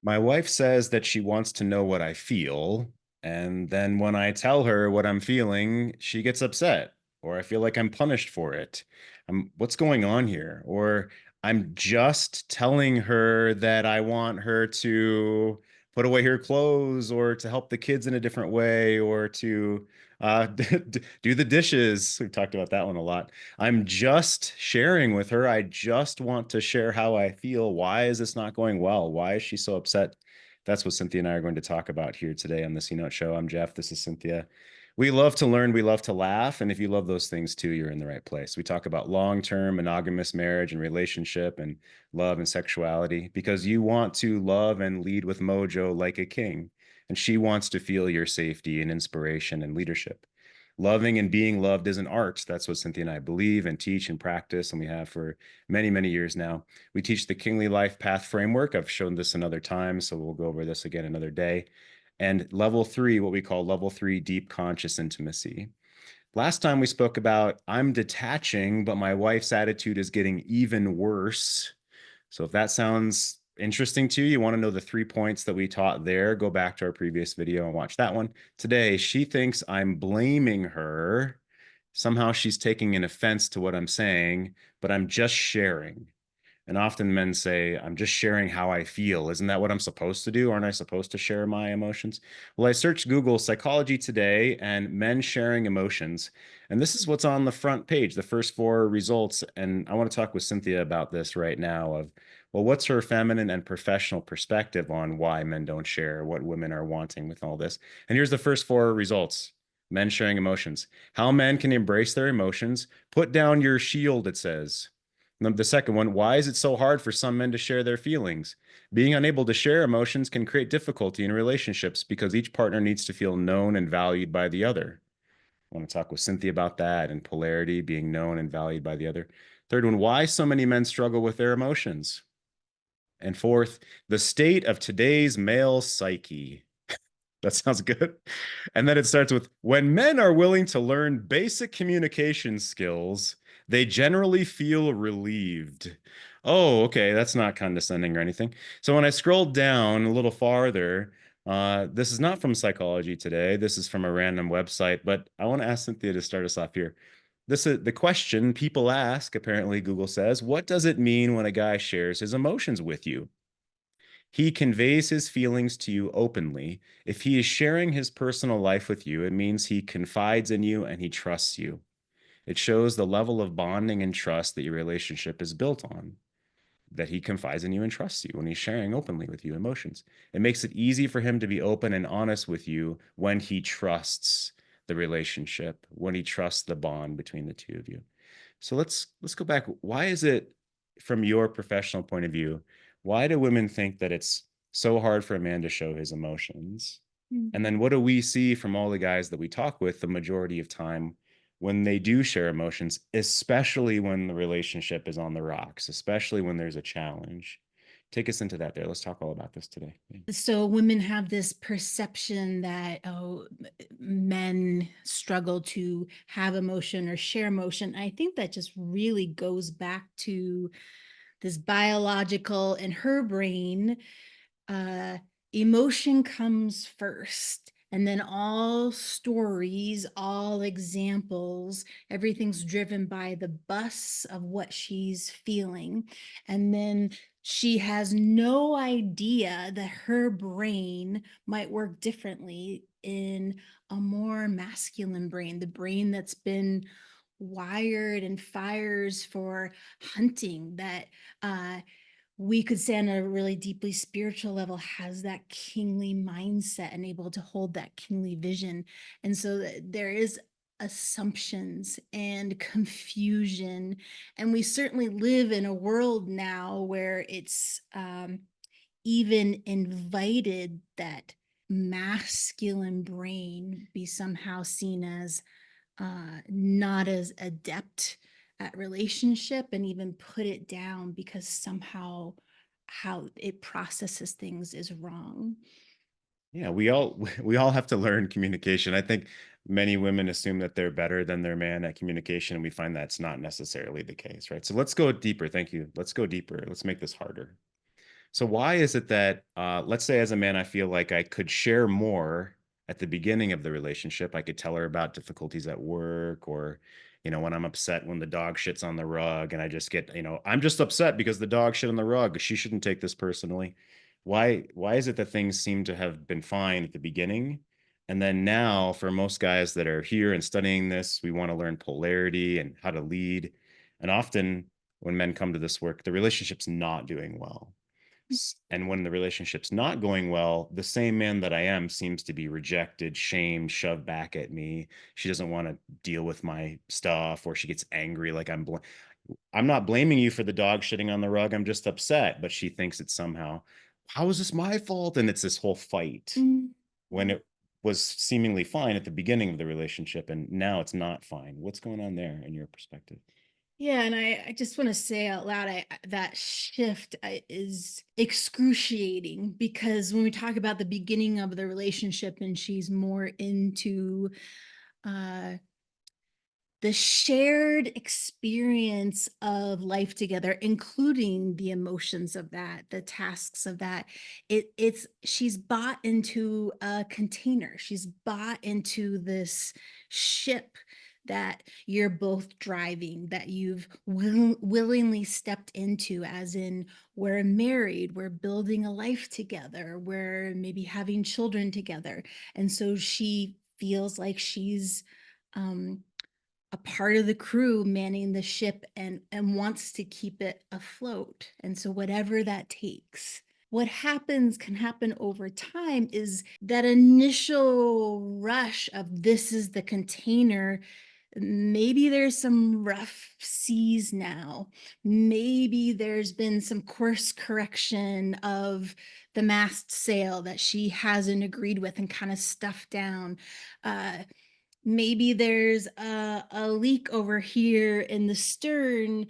My wife says that she wants to know what I feel. And then when I tell her what I'm feeling, she gets upset, or I feel like I'm punished for it. What's going on here? Or I'm just telling her that I want her to put away her clothes or to help the kids in a different way or to do the dishes. We've talked about that one a lot. I'm just sharing with her. I just want to share how I feel. Why is this not going well? Why is she so upset? That's what Cynthia and I are going to talk about here today on the C Note Show. I'm Jeff. This is Cynthia. We love to learn. We love to laugh. And if you love those things too, you're in the right place. We talk about long-term monogamous marriage and relationship and love and sexuality because you want to love and lead with mojo like a king. And she wants to feel your safety and inspiration and leadership. Loving and being loved is an art. That's what Cynthia and I believe and teach and practice, and we have for many, many years now. We teach the Kingly Life Path Framework. I've shown this another time, so we'll go over this again another day. And level 3, what we call level 3 deep conscious intimacy. Last time we spoke about I'm detaching, but my wife's attitude is getting even worse. So if that sounds interesting to you, you want to know the 3 points that we taught there, go back to our previous video and watch that one. Today, she thinks I'm blaming her. Somehow she's taking an offense to what I'm saying, but I'm just sharing. And often men say, I'm just sharing how I feel. Isn't that what I'm supposed to do? Aren't I supposed to share my emotions? Well, I searched Google Psychology Today and men sharing emotions. And this is what's on the front page, the first 4 results. And I want to talk with Cynthia about this right now of, well, what's her feminine and professional perspective on why men don't share, what women are wanting with all this. And here's the first 4 results. Men sharing emotions. How men can embrace their emotions. Put down your shield, it says. The second one, why is it so hard for some men to share their feelings? Being unable to share emotions can create difficulty in relationships because each partner needs to feel known and valued by the other. I want to talk with Cynthia about that and polarity, being known and valued by the other. Third one, why so many men struggle with their emotions. And fourth, the state of today's male psyche. That sounds good. And then it starts with when men are willing to learn basic communication skills, they generally feel relieved. Oh, okay. That's not condescending or anything. So when I scrolled down a little farther, this is not from Psychology Today. This is from a random website, but I want to ask Cynthia to start us off here. This is the question people ask, apparently, Google says, what does it mean when a guy shares his emotions with you? He conveys his feelings to you openly. If he is sharing his personal life with you, it means he confides in you and he trusts you. It shows the level of bonding and trust that your relationship is built on, that he confides in you and trusts you when he's sharing openly with you emotions. It makes it easy for him to be open and honest with you when he trusts the relationship, when he trusts the bond between the two of you. So let's go back. Why is it, from your professional point of view, why do women think that it's so hard for a man to show his emotions? And Mhm. then what do we see from all the guys that we talk with the majority of time when they do share emotions, especially when the relationship is on the rocks, especially when there's a challenge? Take us into that there. Let's talk all about this today. Yeah. So women have this perception that men struggle to have emotion or share emotion. I think that just really goes back to this biological in her brain. uh, Emotion comes first, and then all stories, all examples, everything's driven by the bus of what she's feeling. And then she has no idea that her brain might work differently in a more masculine brain, the brain that's been wired and fires for hunting, that we could say on a really deeply spiritual level has that kingly mindset and able to hold that kingly vision. And so there is assumptions and confusion, and we certainly live in a world now where it's even invited that masculine brain be somehow seen as not as adept at relationship, and even put it down because somehow how it processes things is wrong. Yeah, we all have to learn communication. I think many women assume that they're better than their man at communication, and we find that's not necessarily the case, right? So let's go deeper. Thank you. Let's go deeper. Let's make this harder. So why is it that, let's say as a man, I feel like I could share more at the beginning of the relationship. I could tell her about difficulties at work or, when I'm upset when the dog shits on the rug and I just get, I'm just upset because the dog shit on the rug. She shouldn't take this personally. Why is it that things seem to have been fine at the beginning? And then now for most guys that are here and studying this, we want to learn polarity and how to lead. And often when men come to this work, the relationship's not doing well. And when the relationship's not going well, the same man that I am seems to be rejected, shamed, shoved back at me. She doesn't want to deal with my stuff, or she gets angry like I'm not blaming you for the dog shitting on the rug. I'm just upset, but she thinks it's somehow, how is this my fault? And it's this whole fight Mm. when it was seemingly fine at the beginning of the relationship and now it's not fine. What's going on there in your perspective? Yeah, and I just want to say out loud, that shift is excruciating because when we talk about the beginning of the relationship and she's more into uh, the shared experience of life together, including the emotions of that, the tasks of that, it's she's bought into a container, she's bought into this ship that you're both driving, that you've willingly stepped into, as in we're married, we're building a life together, we're maybe having children together. And so she feels like she's um a part of the crew manning the ship, and wants to keep it afloat. And so whatever that takes. What happens can happen over time is that initial rush of this is the container. Maybe there's some rough seas now. Maybe there's been some course correction of the mast sail that she hasn't agreed with and kind of stuffed down. Uh, Maybe there's a leak over here in the stern,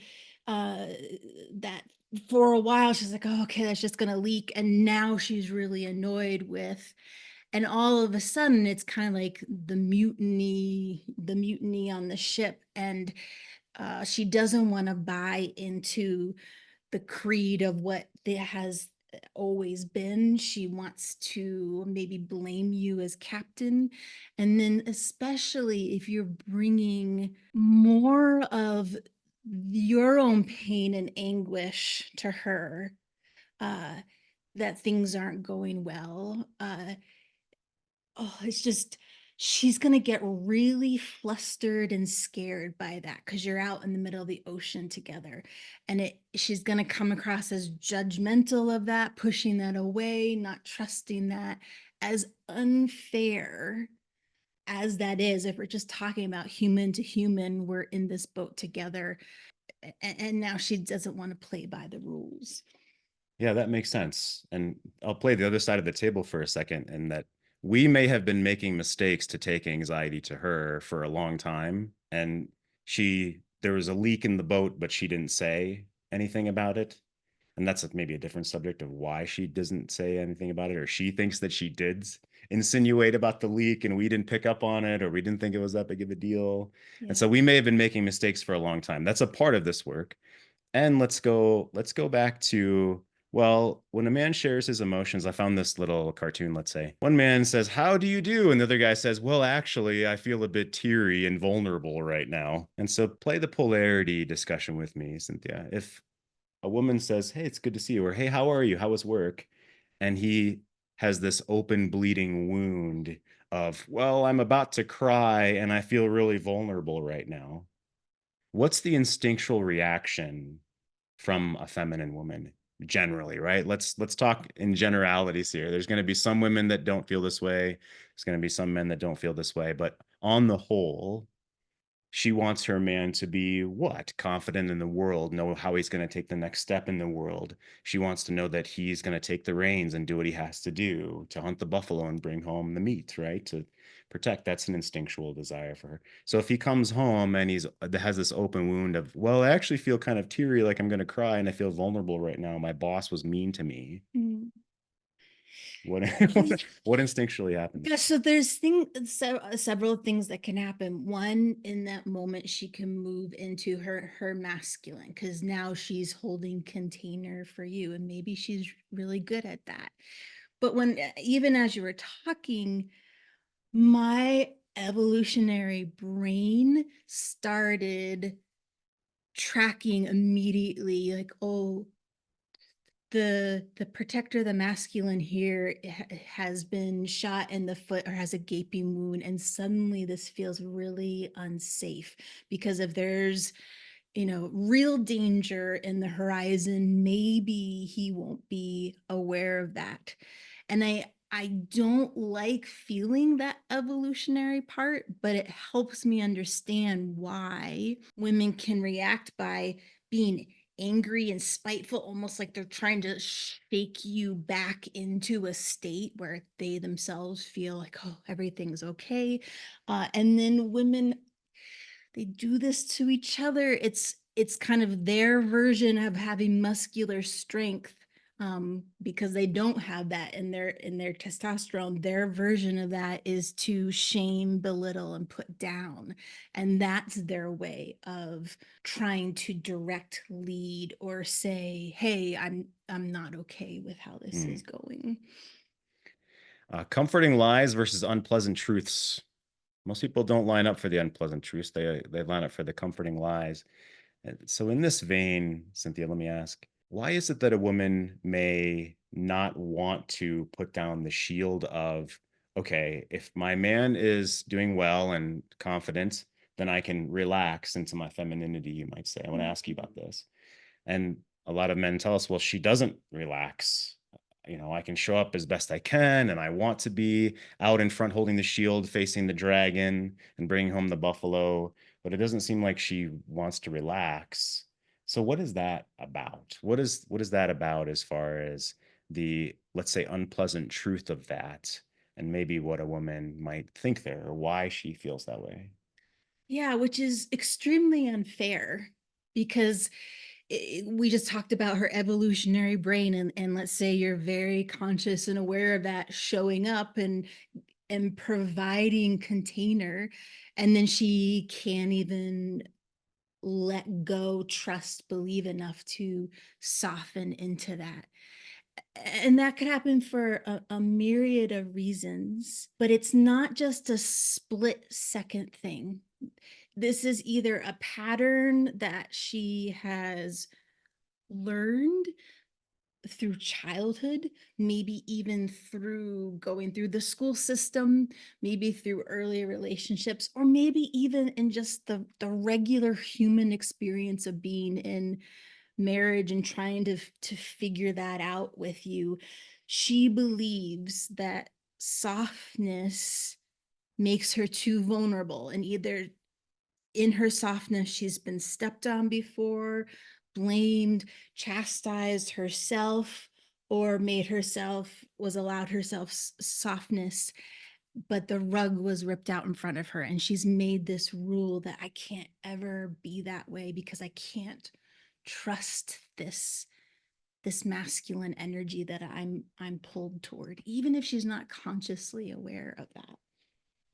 uh, that for a while she's like, oh, okay, that's just gonna leak. And now she's really annoyed with, and all of a sudden it's kind of like the mutiny on the ship. And she doesn't want to buy into the creed of what it has always been. She wants to maybe blame you as captain. And then, especially if you're bringing more of your own pain and anguish to her, uh, that things aren't going well. Oh, it's just she's gonna get really flustered and scared by that because you're out in the middle of the ocean together. And she's gonna come across as judgmental of that, pushing that away, not trusting that, as unfair as that is. If we're just talking about human to human, we're in this boat together, and now she doesn't want to play by the rules. Yeah, that makes sense. And I'll play the other side of the table for a second in that we may have been making mistakes to take anxiety to her for a long time. And there was a leak in the boat, but she didn't say anything about it. And that's maybe a different subject of why she doesn't say anything about it, or she thinks that she did insinuate about the leak and we didn't pick up on it, or we didn't think it was that big of a deal. And Yeah. so we may have been making mistakes for a long time. That's a part of this work. And let's go back to, well, when a man shares his emotions, I found this little cartoon, let's say. One man says, "How do you do?" And the other guy says, "Well, actually, I feel a bit teary and vulnerable right now." And so play the polarity discussion with me, Cynthia. If a woman says, "Hey, it's good to see you," or "Hey, how are you? How was work?" And he has this open bleeding wound of, "Well, I'm about to cry and I feel really vulnerable right now." What's the instinctual reaction from a feminine woman generally, right? Let's talk in generalities here. There's going to be some women that don't feel this way. There's going to be some men that don't feel this way, but on the whole, she wants her man to be what? Confident in the world, know how he's going to take the next step in the world. She wants to know that he's going to take the reins and do what he has to do to hunt the buffalo and bring home the meat, right? To protect. That's an instinctual desire for her. So if he comes home and he's has this open wound of, well, I actually feel kind of teary, like I'm going to cry, and I feel vulnerable right now. My boss was mean to me. Mm. What what instinctually Yeah, happens? so several things that can happen. One, in that moment, she can move into her masculine because now she's holding container for you, and maybe she's really good at that. But when even as you were talking, my evolutionary brain started tracking immediately, like, oh, the protector, the masculine here has been shot in the foot or has a gaping wound, and suddenly this feels really unsafe because if there's real danger in the horizon, maybe he won't be aware of that. And I don't like feeling that evolutionary part, but it helps me understand why women can react by being angry and spiteful, almost like they're trying to shake you back into a state where they themselves feel like, oh, everything's okay. And then women, they do this to each other. It's kind of their version of having muscular strength, because they don't have that in their testosterone. Their version of that is to shame, belittle, and put down, and that's their way of trying to direct, lead, or say, "Hey, I'm not okay with how this is Hmm. going." Comforting lies versus unpleasant truths. Most people don't line up for the unpleasant truths. They line up for the comforting lies. So, in this vein, Cynthia, let me ask, why is it that a woman may not want to put down the shield of, okay, if my man is doing well and confident, then I can relax into my femininity, you might say. I want to ask you about this. And a lot of men tell us, well, she doesn't relax. I can show up as best I can, and I want to be out in front holding the shield, facing the dragon and bringing home the buffalo, but it doesn't seem like she wants to relax. So what is that about? What is that about as far as the, let's say, unpleasant truth of that, and maybe what a woman might think there or why she feels that way? Yeah, which is extremely unfair because we just talked about her evolutionary brain, and let's say you're very conscious and aware of that showing up and providing container, and then she can't even let go, trust, believe enough to soften into that. And that could happen for a myriad of reasons, but it's not just a split second thing. This is either a pattern that she has learned through childhood, maybe even through going through the school system, maybe through early relationships, or maybe even in just the regular human experience of being in marriage and trying to figure that out with you. She believes that softness makes her too vulnerable, and either in her softness, she's been stepped on before, blamed, chastised herself, or made herself, was allowed herself softness, but the rug was ripped out in front of her. And she's made this rule that I can't ever be that way because I can't trust this masculine energy that I'm pulled toward, even if she's not consciously aware of that.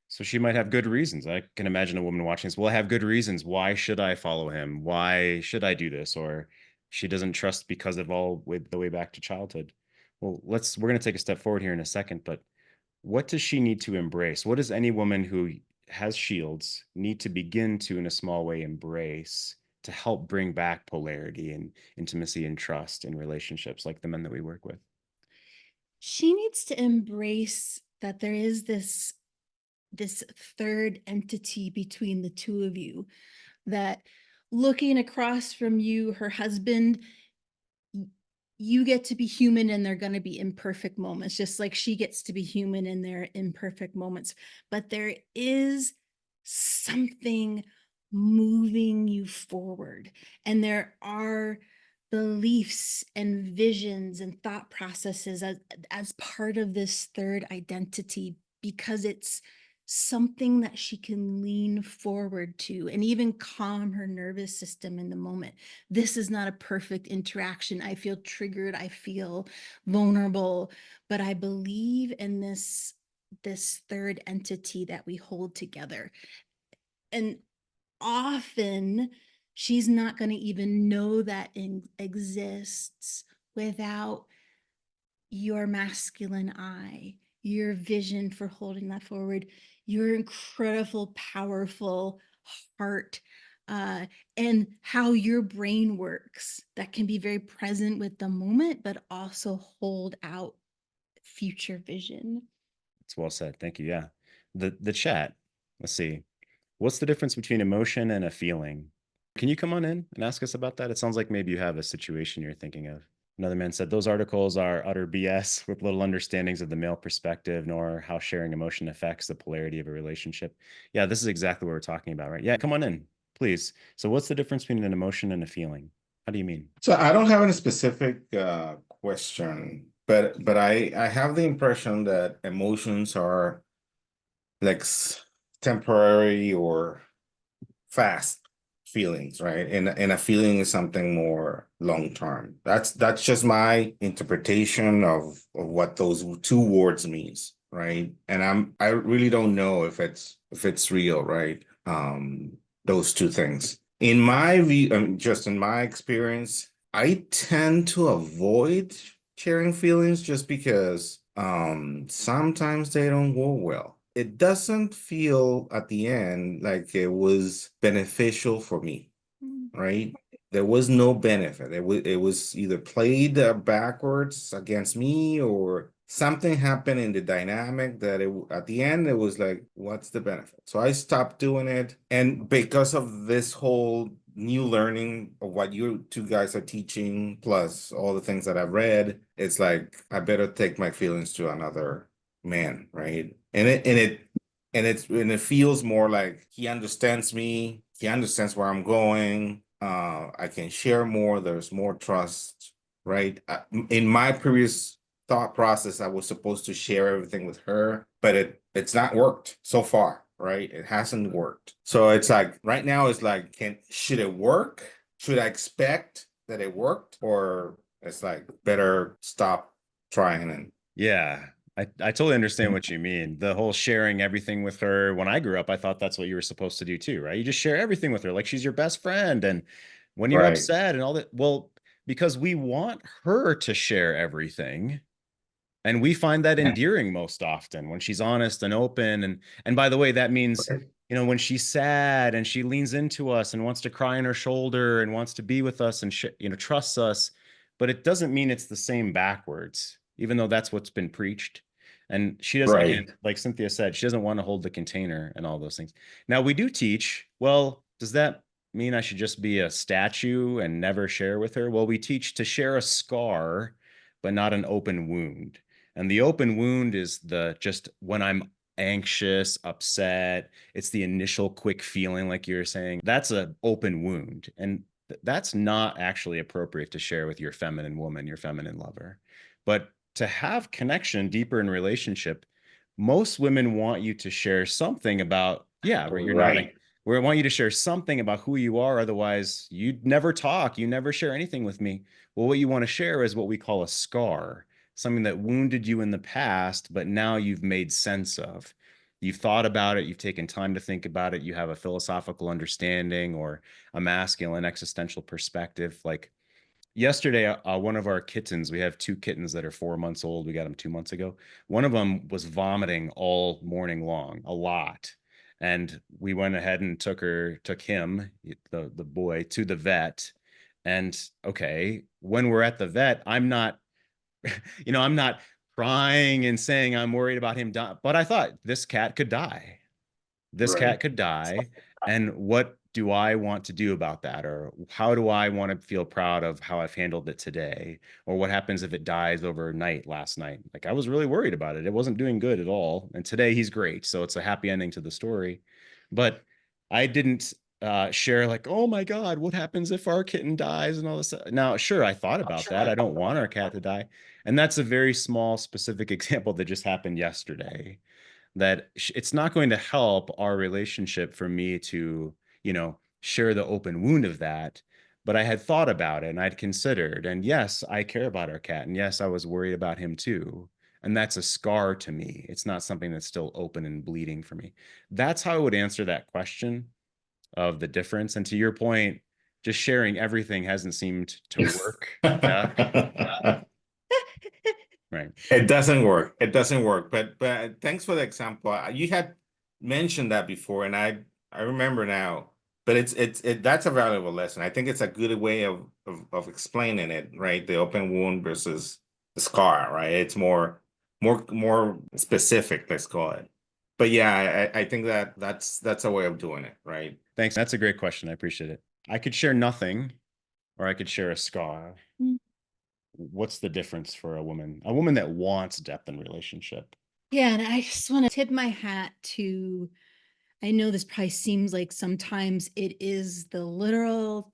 So she might have good reasons. I can imagine a woman watching this. Well, I have good reasons. Why should I follow him? Why should I do this? Or she doesn't trust because of all with the way back to childhood. Well, we're going to take a step forward here in a second, but what does she need to embrace? What does any woman who has shields need to begin to, in a small way, embrace to help bring back polarity and intimacy and trust in relationships like the men that we work with? She needs to embrace that there is this third entity between the two of you, that looking across from you, her husband, you get to be human and they're going to be imperfect moments, just like she gets to be human in their imperfect moments. But there is something moving you forward, and there are beliefs and visions and thought processes as part of this third identity, because something that she can lean forward to and even calm her nervous system in the moment. This is not a perfect interaction. I feel triggered, I feel vulnerable, but I believe in this third entity that we hold together. And often she's not going to even know that exists without your masculine eye, your vision for holding that forward, your incredible, powerful heart, and how your brain works that can be very present with the moment, but also hold out future vision. It's well said. Thank you. Yeah. The chat. Let's see. What's the difference between emotion and a feeling? Can you come on in and ask us about that? It sounds like maybe you have a situation you're thinking of. Another man said, those articles are utter BS with little understandings of the male perspective, nor how sharing emotion affects the polarity of a relationship. Yeah, this is exactly what we're talking about, right? Yeah, come on in, please. So what's the difference between an emotion and a feeling? How do you mean? So I don't have any specific question, but I have the impression that emotions are like temporary or fast feelings, right? And a feeling is something more long term. That's just my interpretation of what those two words means, right? And I really don't know if it's real, right? Those two things. In my view, just in my experience, I tend to avoid sharing feelings just because sometimes they don't go well. It doesn't feel at the end like it was beneficial for me, Mm. right? There was no benefit. It was either played backwards against me or something happened in the dynamic that at the end it was like, what's the benefit? So I stopped doing it. And because of this whole new learning of what you two guys are teaching, plus all the things that I've read, it's like I better take my feelings to another man, right? And it feels more like he understands me, he understands where I'm going. I can share more, there's more trust, right? In my previous thought process, I was supposed to share everything with her, but it's not worked so far, right? It hasn't worked. So it's like right now it's like, should it work? Should I expect that it worked? Or it's like better stop trying and Yeah, I totally understand what you mean. The whole sharing everything with her. When I grew up, I thought that's what you were supposed to do too, right? You just share everything with her, like she's your best friend. And when you're right, upset and all that, well, because we want her to share everything. And we find that endearing most often when she's honest and open. And by the way, that means, right, when she's sad and she leans into us and wants to cry on her shoulder and wants to be with us and trusts us, but it doesn't mean it's the same backwards, even though that's what's been preached. And she doesn't, again, right, like Cynthia said, she doesn't want to hold the container and all those things. Now we do teach, well, does that mean I should just be a statue and never share with her? Well, we teach to share a scar, but not an open wound. And the open wound is the just when I'm anxious, upset, it's the initial quick feeling, like you're saying. That's an open wound. And that's not actually appropriate to share with your feminine woman, your feminine lover. But to have connection deeper in relationship, most women want you to share something about, yeah, right. You're nodding. right, We want you to share something about who you are. Otherwise, you'd never talk. You never share anything with me. Well, what you want to share is what we call a scar, something that wounded you in the past, but now you've made sense of. You've thought about it, you've taken time to think about it, you have a philosophical understanding or a masculine existential perspective. Like yesterday, one of our kittens, we have two kittens that are 4 months old. We got them 2 months ago. One of them was vomiting all morning long, a lot. And we went ahead and took him, the boy, to the vet. And okay, when we're at the vet, I'm not crying and saying I'm worried about him dying, but I thought this cat could die. This cat right, could die. And what do I want to do about that? Or how do I want to feel proud of how I've handled it today? Or what happens if it dies overnight last night? Like I was really worried about it. It wasn't doing good at all. And today he's great. So it's a happy ending to the story. But I didn't share like, oh my God, what happens if our kitten dies and all this stuff. Now, sure, I thought about that. I don't want our cat to die. And that's a very small, specific example that just happened yesterday. that it's not going to help our relationship for me to, share the open wound of that. But I had thought about it and I'd considered, and yes, I care about our cat. And yes, I was worried about him too. And that's a scar to me. It's not something that's still open and bleeding for me. That's how I would answer that question of the difference. And to your point, just sharing everything hasn't seemed to work. Yeah. Right. It doesn't work. It doesn't work. But thanks for the example. You had mentioned that before, and I remember now. But it's that's a valuable lesson. I think it's a good way of explaining it, right? The open wound versus the scar, right? It's more specific, let's call it. But yeah, I think that's a way of doing it, right? Thanks. That's a great question. I appreciate it. I could share nothing or I could share a scar. Mm. What's the difference for a woman? A woman that wants depth in relationship. Yeah, and I just want to tip my hat to, I know this probably seems like sometimes it is the literal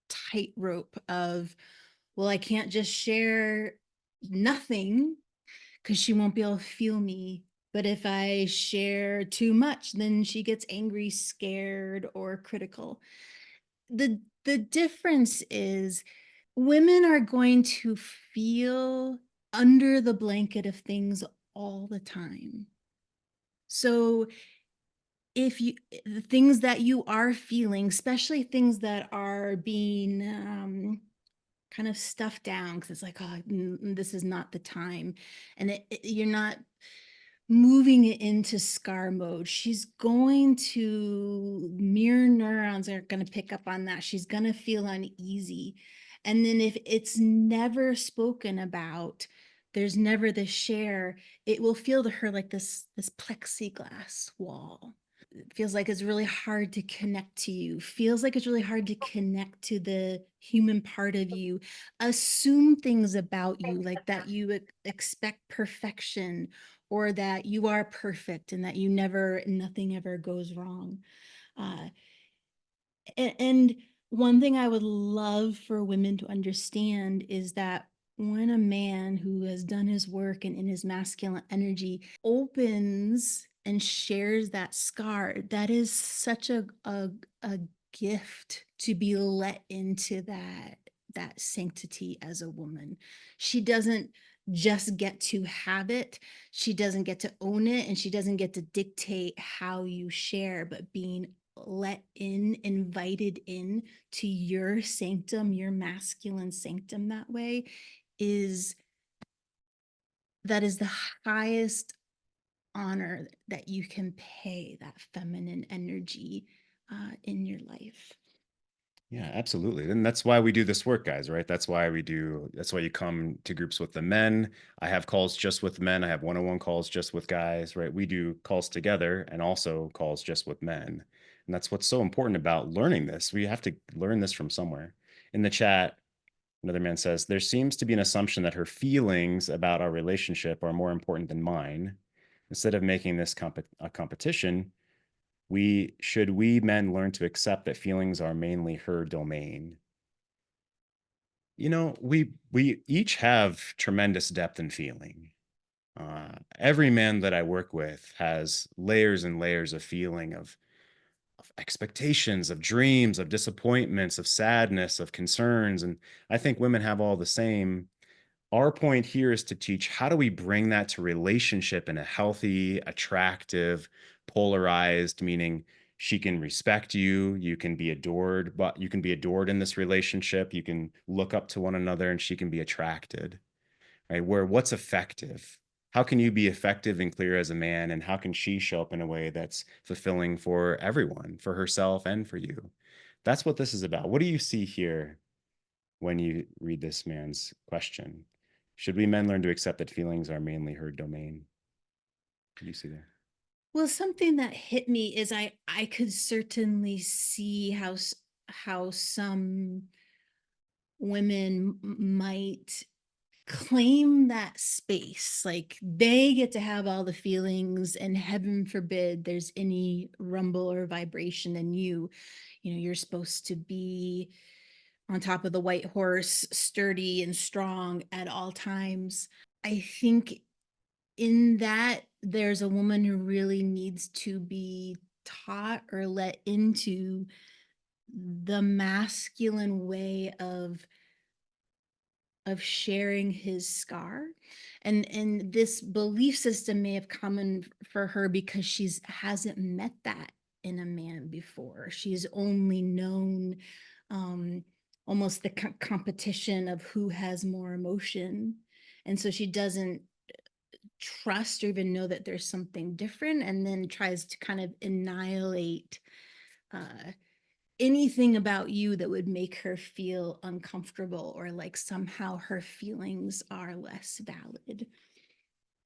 tightrope of, well, I can't just share nothing because she won't be able to feel me. But if I share too much, then she gets angry, scared, or critical. The difference is women are going to feel under the blanket of things all the time. So if you the things that you are feeling, especially things that are being kind of stuffed down because it's like, oh, this is not the time, and you're not moving it into scar mode. She's going to, mirror neurons are going to pick up on that. She's going to feel uneasy. And then if it's never spoken about, there's never the share, it will feel to her like this plexiglass wall. It feels like it's really hard to connect to you, feels like it's really hard to connect to the human part of you, assume things about you, like that you expect perfection, or that you are perfect and that nothing ever goes wrong. Uh, and one thing I would love for women to understand is that when a man who has done his work and in his masculine energy opens and shares that scar, that is such a gift to be let into that sanctity as a woman. She doesn't just get to have it, she doesn't get to own it, and she doesn't get to dictate how you share, but being let in, invited in to your sanctum, your masculine sanctum, that way is that is the highest honor that you can pay that feminine energy in your life. Yeah, absolutely. And that's why we do this work, guys, right? That's why you come to groups with the men. I have calls just with men. I have one-on-one calls just with guys, right? We do calls together and also calls just with men. And that's what's so important about learning this. We have to learn this from somewhere. In the chat, another man says, there seems to be an assumption that her feelings about our relationship are more important than mine. Instead of making this a competition, we men learn to accept that feelings are mainly her domain. We each have tremendous depth in feeling. Every man that I work with has layers and layers of feeling, of expectations, of dreams, of disappointments, of sadness, of concerns. And I think women have all the same. Our point here is to teach, how do we bring that to relationship in a healthy, attractive, polarized, meaning she can respect you, you can be adored, but you can be adored in this relationship, you can look up to one another, and she can be attracted, right? Where what's effective? How can you be effective and clear as a man, and how can she show up in a way that's fulfilling for everyone, for herself and for you? That's what this is about. What do you see here when you read this man's question? Should we men learn to accept that feelings are mainly her domain? What do you see there? Well, something that hit me is I could certainly see how some women might claim that space, like they get to have all the feelings, and heaven forbid there's any rumble or vibration in you. You're supposed to be on top of the white horse, sturdy and strong at all times. I think in that there's a woman who really needs to be taught or let into the masculine way of sharing his scar. And this belief system may have come in for her because she's hasn't met that in a man before. She's only known um almost the competition of who has more emotion, and so she doesn't trust or even know that there's something different, and then tries to kind of annihilate uh anything about you that would make her feel uncomfortable or like somehow her feelings are less valid.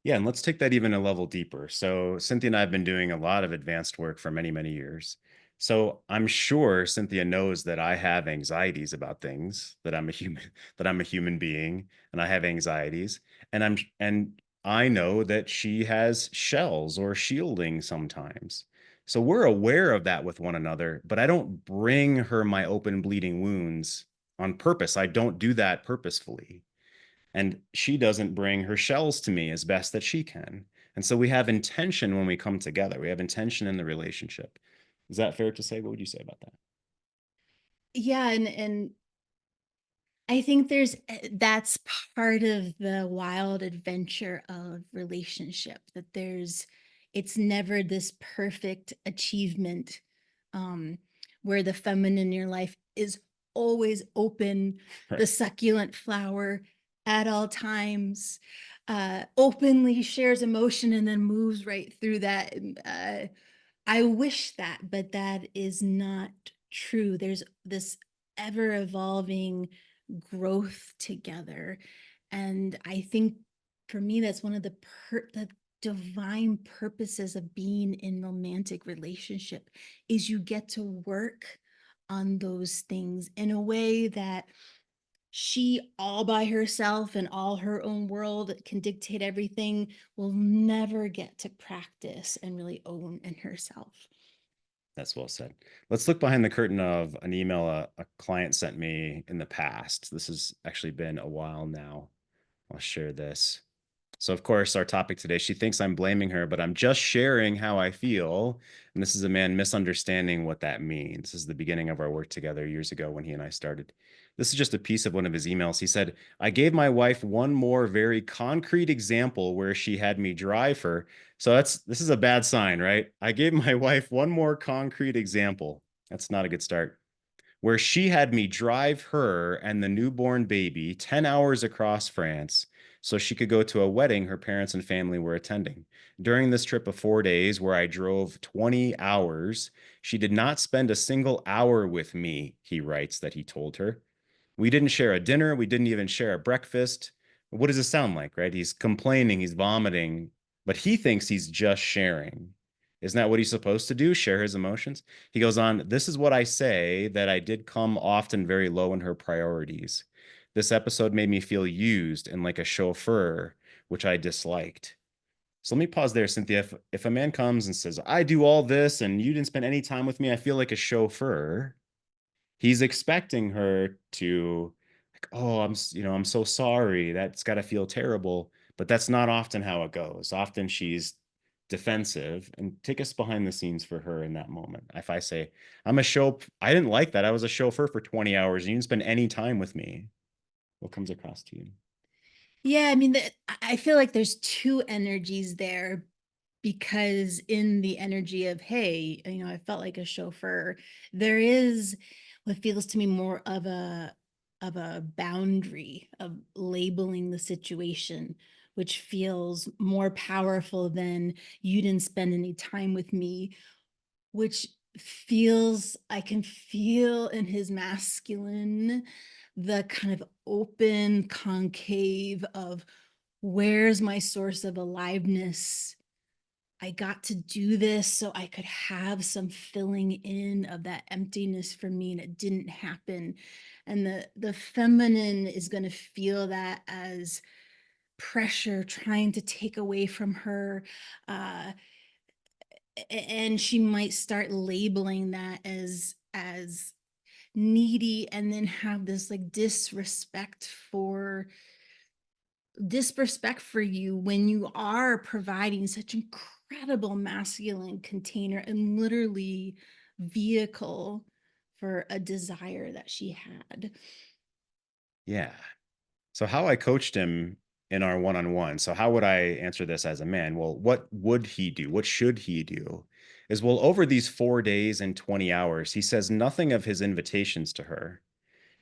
Yeah, and let's take that even a level deeper. So, Cynthia and I have been doing a lot of advanced work for many, many years. So, I'm sure Cynthia knows that I have anxieties about things, that I'm a human, that I'm a human being, and I have anxieties. And I know that she has shells or shielding sometimes. So, we're aware of that with one another, but I don't bring her my open bleeding wounds on purpose. I don't do that purposefully, and she doesn't bring her shells to me as best that she can. And so we have intention when we come together. We have intention in the relationship. Is that fair to say? What would you say about that? Yeah, and I think that's part of the wild adventure of relationship, that it's never this perfect achievement um where the feminine in your life is always open, the Right. succulent flower at all times, openly shares emotion and then moves right through that. I wish that, but that is not true. There's this ever evolving growth together. And I think for me, that's one of the divine purposes of being in romantic relationship is you get to work on those things in a way that she all by herself and all her own world can dictate everything, will never get to practice and really own in herself. That's well said. Let's look behind the curtain of an email a client sent me in the past. This has actually been a while now. I'll share this. So, of course, our topic today, she thinks I'm blaming her, but I'm just sharing how I feel. And this is a man misunderstanding what that means. This is the beginning of our work together years ago when he and I started. This is just a piece of one of his emails. He said, I gave my wife one more very concrete example where she had me drive her. So this is a bad sign, right? I gave my wife one more concrete example. That's not a good start, where she had me drive her and the newborn baby 10 hours across France so she could go to a wedding her parents and family were attending. During this trip of 4 days, where I drove 20 hours, she did not spend a single hour with me, he writes that he told her. We didn't share a dinner. We didn't even share a breakfast. What does it sound like, right? He's complaining, he's vomiting, but he thinks he's just sharing. Isn't that what he's supposed to do? Share his emotions? He goes on, this is what I say, that I did come often very low in her priorities. This episode made me feel used and like a chauffeur, which I disliked. So let me pause there, Cynthia. If a man comes and says, I do all this and you didn't spend any time with me, I feel like a chauffeur. He's expecting her to, like, oh, I'm so sorry. That's got to feel terrible. But that's not often how it goes. Often she's defensive. And take us behind the scenes for her in that moment. If I say, I didn't like that. I was a chauffeur for 20 hours and you didn't spend any time with me. What comes across to you? Yeah, I mean, I feel like there's two energies there, because in the energy of, hey, I felt like a chauffeur, there is what feels to me more of a boundary of labeling the situation, which feels more powerful than you didn't spend any time with me, which feels, I can feel in his masculine the kind of open concave of, where's my source of aliveness? I got to do this so I could have some filling in of that emptiness for me, and it didn't happen. And the feminine is going to feel that as pressure trying to take away from her, uh, and she might start labeling that as needy, and then have this like disrespect for disrespect for you when you are providing such incredible masculine container and literally vehicle for a desire that she had. Yeah. So how I coached him in our one-on-one. So how would I answer this as a man? Well, what would he do? What should he do? Is well, over these 4 days and 20 hours, he says nothing of his invitations to her.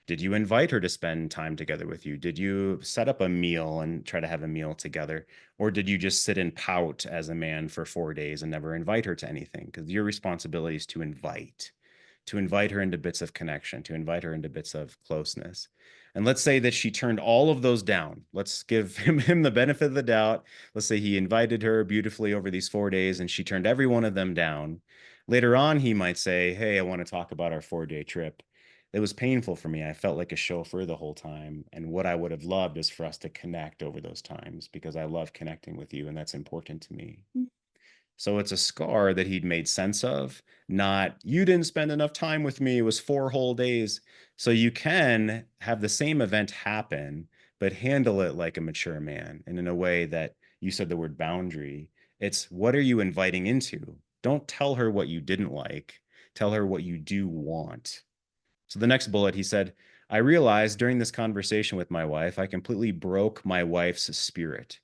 Did you invite her to spend time together with you? Did you set up a meal and try to have a meal together? Or did you just sit and pout as a man for 4 days and never invite her to anything? Because your responsibility is to invite her into bits of connection, to invite her into bits of closeness. And let's say that she turned all of those down. Let's give him the benefit of the doubt. Let's say he invited her beautifully over these 4 days and she turned every one of them down. Later on, he might say, hey, I want to talk about our 4 day trip. It was painful for me. I felt like a chauffeur the whole time. And what I would have loved is for us to connect over those times because I love connecting with you and that's important to me. So it's a scar that he'd made sense of, not you didn't spend enough time with me. It was 4 whole days. So you can have the same event happen, but handle it like a mature man and in a way that you said the word boundary. It's what are you inviting into? Don't tell her what you didn't like. Tell her what you do want. So the next bullet, he said, I realized during this conversation with my wife, I completely broke my wife's spirit.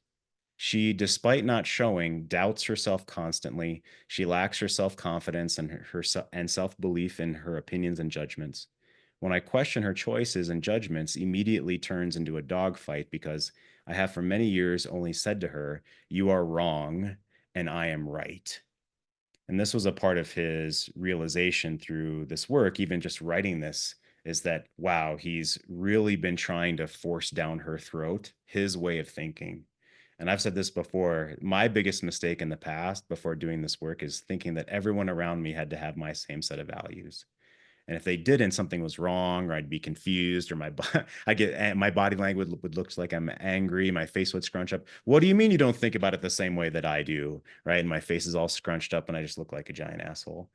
She, despite not showing, doubts herself constantly. She lacks her self-confidence and and self-belief in her opinions and judgments. When I question her choices and judgments, immediately turns into a dogfight because I have for many years only said to her, "You are wrong and I am right." And this was a part of his realization through this work, even just writing this, is that, wow, he's really been trying to force down her throat his way of thinking. And I've said this before, my biggest mistake in the past before doing this work is thinking that everyone around me had to have my same set of values. And if they didn't, something was wrong, or I'd be confused, or my body language would look like I'm angry, my face would scrunch up. What do you mean you don't think about it the same way that I do, right? And my face is all scrunched up, and I just look like a giant asshole.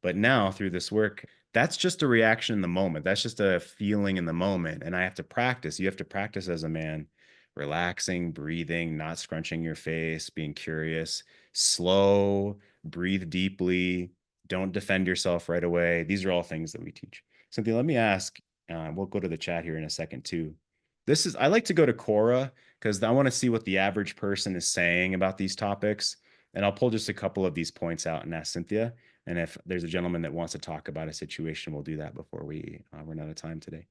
But now through this work, that's just a reaction in the moment. That's just a feeling in the moment, and I have to practice. You have to practice as a man, relaxing, breathing, not scrunching your face, being curious, slow, breathe deeply, don't defend yourself right away. These are all things that we teach. Cynthia, let me ask, we'll go to the chat here in a second too. I like to go to Quora because I want to see what the average person is saying about these topics. And I'll pull just a couple of these points out and ask Cynthia. And if there's a gentleman that wants to talk about a situation, we'll do that before we run out of time today.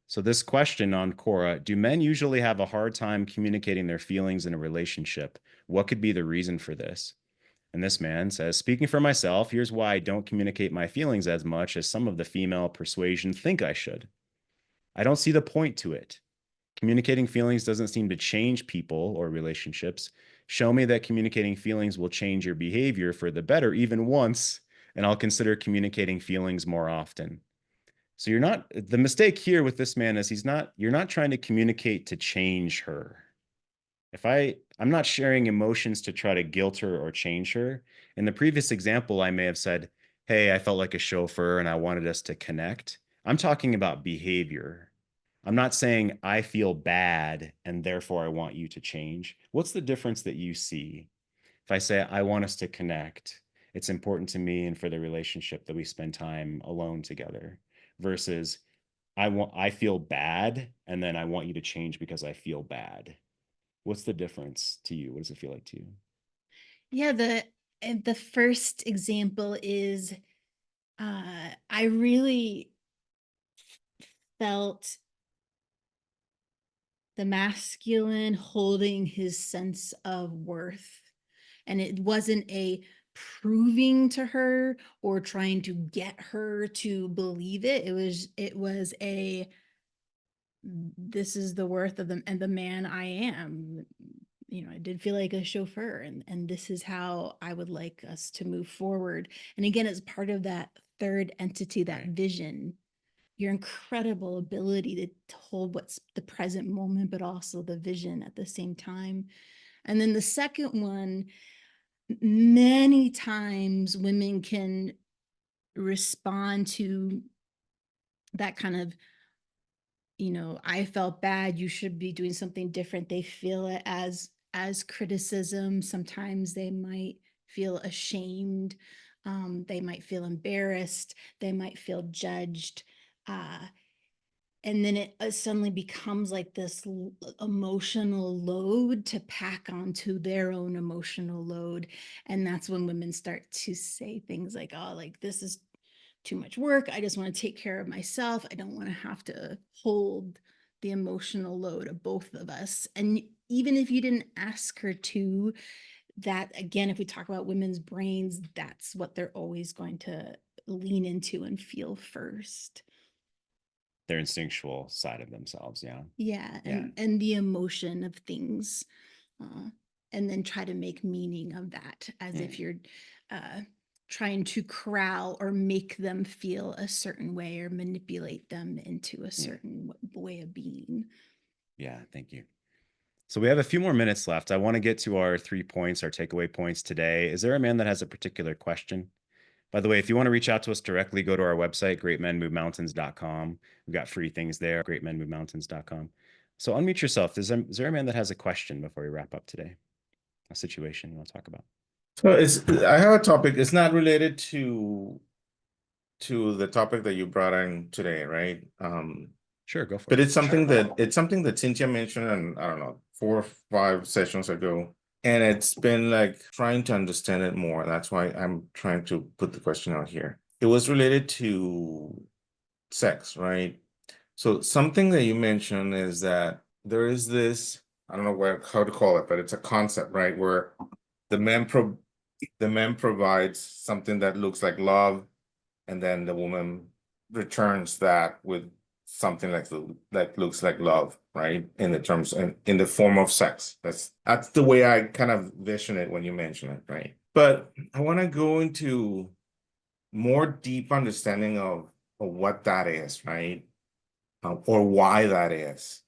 So this question on Quora, do men usually have a hard time communicating their feelings in a relationship? What could be the reason for this? And this man says, speaking for myself, here's why I don't communicate my feelings as much as some of the female persuasion think I should. I don't see the point to it. Communicating feelings doesn't seem to change people or relationships. Show me that communicating feelings will change your behavior for the better even once, and I'll consider communicating feelings more often. So the mistake here with this man is you're not trying to communicate to change her. I'm not sharing emotions to try to guilt her or change her. In the previous example, I may have said, hey, I felt like a chauffeur and I wanted us to connect. I'm talking about behavior. I'm not saying I feel bad and therefore I want you to change. What's the difference that you see? If I say I want us to connect, it's important to me and for the relationship that we spend time alone together versus I feel bad and then I want you to change because I feel bad. What's the difference to you? What does it feel like to you? Yeah, the first example is I really felt the masculine holding his sense of worth. And it wasn't a proving to her or trying to get her to believe it. It was a this is the worth of the man I am. I did feel like a chauffeur, and this is how I would like us to move forward. And again, it's part of that third entity, that Right. vision, your incredible ability to hold what's the present moment, but also the vision at the same time. And then the second one, many times women can respond to that kind of I felt bad, you should be doing something different. They feel it as criticism. Sometimes they might feel ashamed. They might feel embarrassed. They might feel judged. Uh, and then it suddenly becomes like this emotional load to pack onto their own emotional load. And that's when women start to say things like, oh, like this is too much work. I just want to take care of myself. I don't want to have to hold the emotional load of both of us. And even if you didn't ask her to, that again, if we talk about women's brains, that's what they're always going to lean into and feel first. Their instinctual side of themselves. Yeah. Yeah, Yeah. and the emotion of things, uh, and then try to make meaning of that as if you're uh, trying to corral or make them feel a certain way or manipulate them into a certain way of being. Yeah. Thank you. So we have a few more minutes left. I want to get to our 3 points, our takeaway points today. Is there a man that has a particular question? By the way, if you want to reach out to us directly, go to our website, greatmenmovemountains.com. We've got free things there, greatmenmovemountains.com. So unmute yourself. Is there a man that has a question before we wrap up today? A situation you want to talk about? So I have a topic. It's not related to the topic that you brought in today, right? Sure, go for But it. it's something that Cynthia mentioned, and I don't know, 4 or 5 sessions ago. And it's been like trying to understand it more. That's why I'm trying to put the question out here. It was related to sex, right? So something that you mentioned is that there is this, I don't know how to call it, but it's a concept, right? Where the man provides something that looks like love, and then the woman returns that with something that looks like love, right? In the form of sex. That's the way I kind of vision it when you mention it, right? But I want to go into more deep understanding of what that is, right? Or why that is,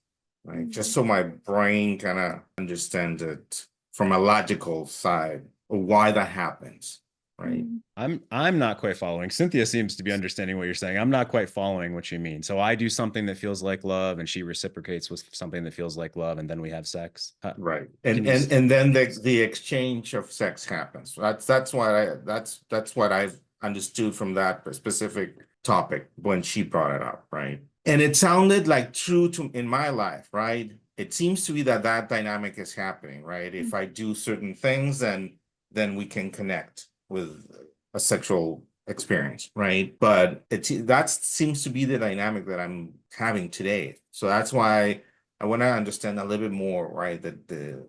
right? Just so my brain kind of understands it from a logical side, or why that happens, right? I'm not quite following. Cynthia seems to be understanding what you're saying. I'm not quite following what you mean. So I do something that feels like love, and she reciprocates with something that feels like love, and then we have sex. Right. Can you And then the exchange of sex happens. That's what I've understood from that specific topic when she brought it up, right? And it sounded like true to in my life, right? It seems to be that dynamic is happening, right? If I do certain things, then we can connect with a sexual experience, right? But that seems to be the dynamic that I'm having today. So that's why I want to understand a little bit more, right? The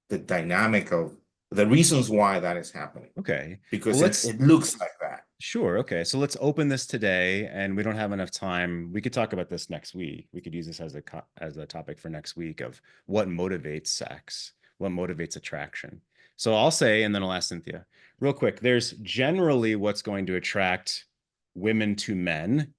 dynamic of the reasons why that is happening, Okay. because Well, it looks like that. sure. Okay. So let's open this today, and we don't have enough time. We could talk about this next week. We could use this as a topic for next week of what motivates sex, what motivates attraction. So I'll say, and then I'll ask Cynthia real quick. There's generally what's going to attract women to men: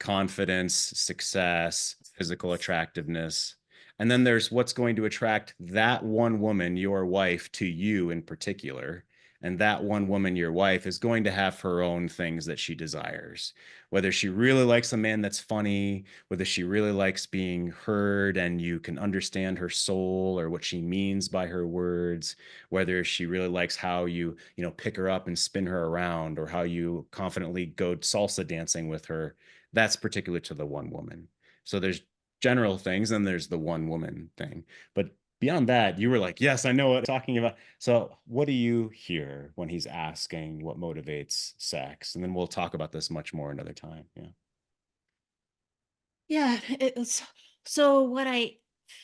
confidence, success, physical attractiveness. And then there's what's going to attract that one woman, your wife, to you in particular. And that one woman, your wife, is going to have her own things that she desires. Whether she really likes a man that's funny, whether she really likes being heard and you can understand her soul or what she means by her words, whether she really likes how you pick her up and spin her around, or how you confidently go salsa dancing with her. That's particular to the one woman. So there's general things, and there's the one woman thing. But beyond that, you were like, yes, I know what I'm talking about. So what do you hear when he's asking what motivates sex? And then we'll talk about this much more another time. Yeah. Yeah, so what I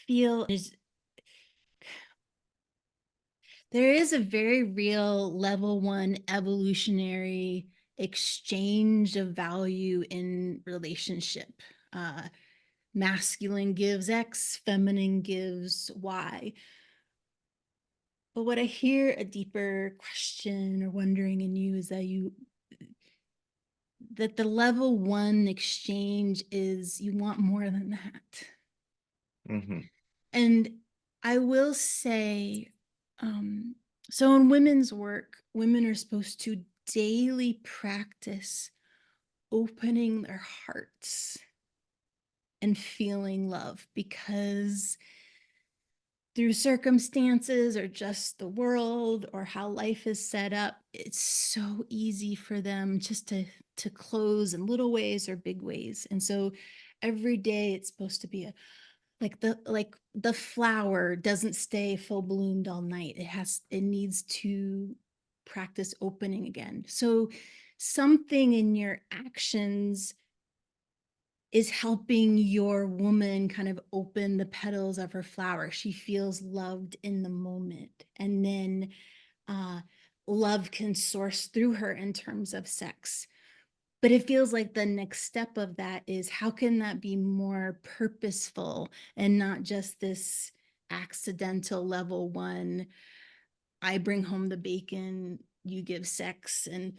feel is there is a very real level one evolutionary exchange of value in relationship. Uh, Masculine gives X, feminine gives Y. But what I hear a deeper question or wondering in you is that the level one exchange is you want more than that. Mm-hmm. And I will say, um, so in women's work, women are supposed to daily practice opening their hearts and feeling love, because through circumstances or just the world or how life is set up, it's so easy for them just to close in little ways or big ways. And so every day it's supposed to be a like the flower doesn't stay full bloomed all night. It needs to practice opening again. So something in your actions is helping your woman kind of open the petals of her flower. She feels loved in the moment. And then uh, love can source through her in terms of sex. But it feels like the next step of that is, how can that be more purposeful and not just this accidental level one? I bring home the bacon, you give sex, and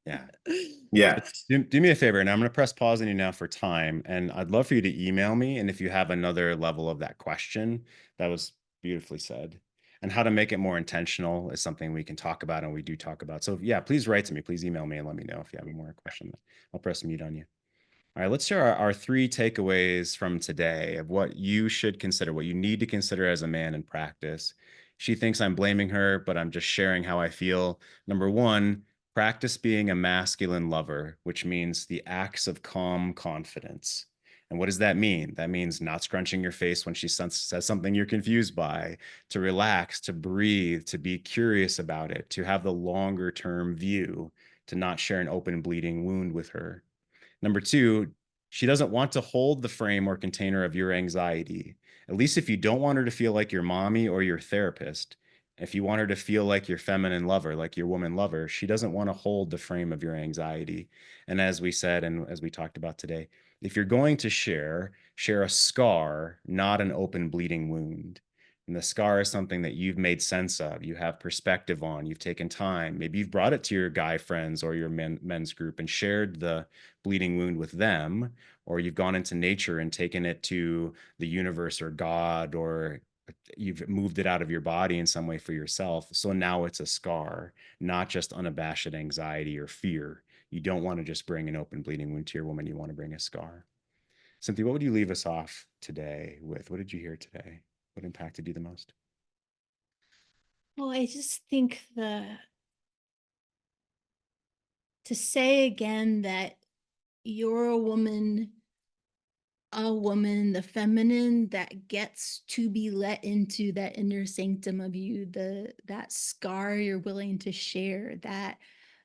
Yeah. Yeah. Do me a favor, and I'm going to press pause on you now for time. And I'd love for you to email me. And if you have another level of that question, that was beautifully said. And how to make it more intentional is something we can talk about, and we do talk about. So yeah, please write to me. Please email me and let me know if you have more question. I'll press mute on you. All right, let's share our three takeaways from today of what you should consider, what you need to consider as a man in practice. She thinks I'm blaming her, but I'm just sharing how I feel. Number one, practice being a masculine lover, which means the acts of calm confidence. And what does that mean? That means not scrunching your face when she says something you're confused by, to relax, to breathe, to be curious about it, to have the longer term view, to not share an open bleeding wound with her. Number two, she doesn't want to hold the frame or container of your anxiety. At least if you don't want her to feel like your mommy or your therapist, if you want her to feel like your feminine lover, like your woman lover, she doesn't want to hold the frame of your anxiety. And as we said, and as we talked about today, if you're going to share a scar, not an open bleeding wound. And the scar is something that you've made sense of, you have perspective on, you've taken time. Maybe you've brought it to your guy friends or your men's group and shared the bleeding wound with them, or you've gone into nature and taken it to the universe or God, or you've moved it out of your body in some way for yourself. So now it's a scar, not just unabashed anxiety or fear. You don't want to just bring an open bleeding wound to your woman. You want to bring a scar. Cynthia, what would you leave us off today with? What did you hear today? What impacted you the most? Well, I just think to say again that you're a woman, the feminine that gets to be let into that inner sanctum of you, that scar you're willing to share, that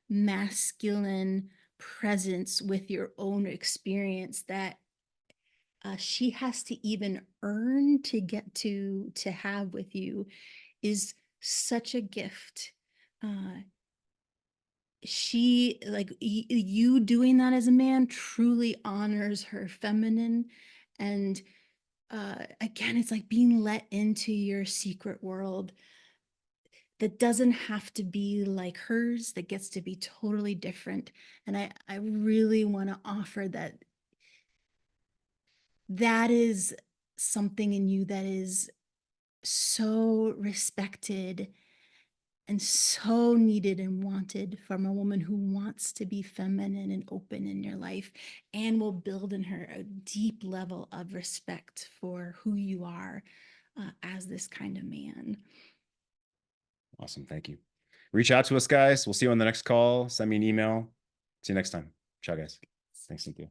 masculine presence with your own experience that she has to even earn to get to have with you, is such a gift. She, like, you doing that as a man truly honors her feminine. And again, it's like being let into your secret world that doesn't have to be like hers, that gets to be totally different. And I really want to offer that is something in you that is so respected and so needed and wanted from a woman who wants to be feminine and open in your life, and will build in her a deep level of respect for who you are as this kind of man. Awesome. Thank you. Reach out to us, guys. We'll see you on the next call. Send me an email. See you next time. Ciao, guys. Thanks, Cynthia.